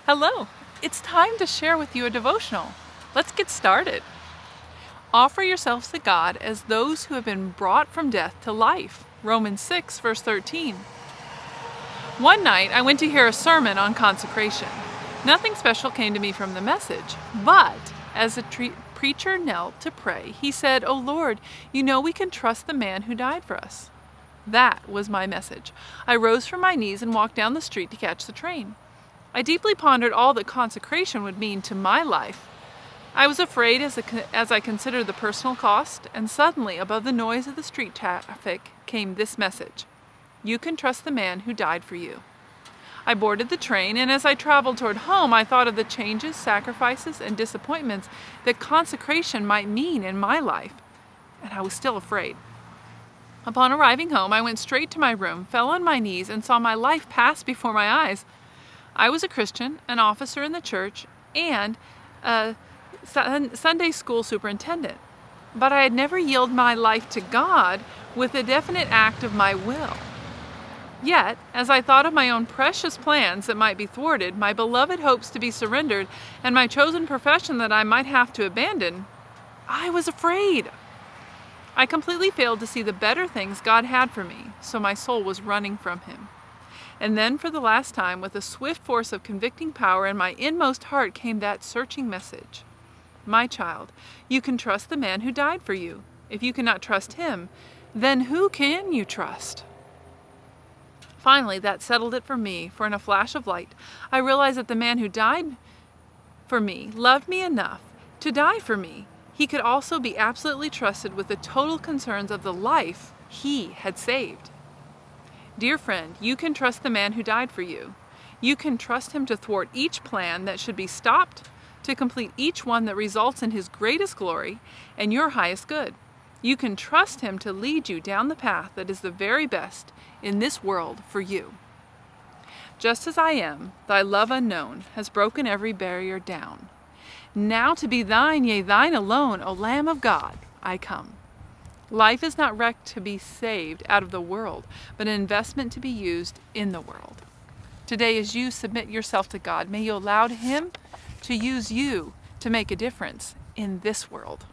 Hello, it's time to share with you a devotional. Let's get started. Offer yourselves to God as those who have been brought from death to life. Romans 6, verse 13. One night I went to hear a sermon on consecration. Nothing special came to me from the message, but as the preacher knelt to pray, he said, "Oh Lord, you know we can trust the man who died for us." That was my message. I rose from my knees and walked down the street to catch the train. I deeply pondered all that consecration would mean to my life. I was afraid as I considered the personal cost, and suddenly, above the noise of the street traffic, came this message: You can trust the man who died for you. I boarded the train, and as I traveled toward home, I thought of the changes, sacrifices, and disappointments that consecration might mean in my life, and I was still afraid. Upon arriving home, I went straight to my room, fell on my knees, and saw my life pass before my eyes. I was a Christian, an officer in the church, and a Sunday school superintendent. But I had never yielded my life to God with a definite act of my will. Yet, as I thought of my own precious plans that might be thwarted, my beloved hopes to be surrendered, and my chosen profession that I might have to abandon, I was afraid. I completely failed to see the better things God had for me, so my soul was running from Him. And then, for the last time, with a swift force of convicting power in my inmost heart came that searching message. My child, you can trust the man who died for you. If you cannot trust him, then who can you trust? Finally, that settled it for me, for in a flash of light, I realized that the man who died for me loved me enough to die for me. He could also be absolutely trusted with the total concerns of the life he had saved. Dear friend, you can trust the man who died for you. You can trust him to thwart each plan that should be stopped, to complete each one that results in his greatest glory and your highest good. You can trust him to lead you down the path that is the very best in this world for you. Just as I am, thy love unknown has broken every barrier down. Now to be thine, yea, thine alone, O Lamb of God, I come. Life is not wrecked to be saved out of the world, but an investment to be used in the world. Today, as you submit yourself to God, may you allow Him to use you to make a difference in this world.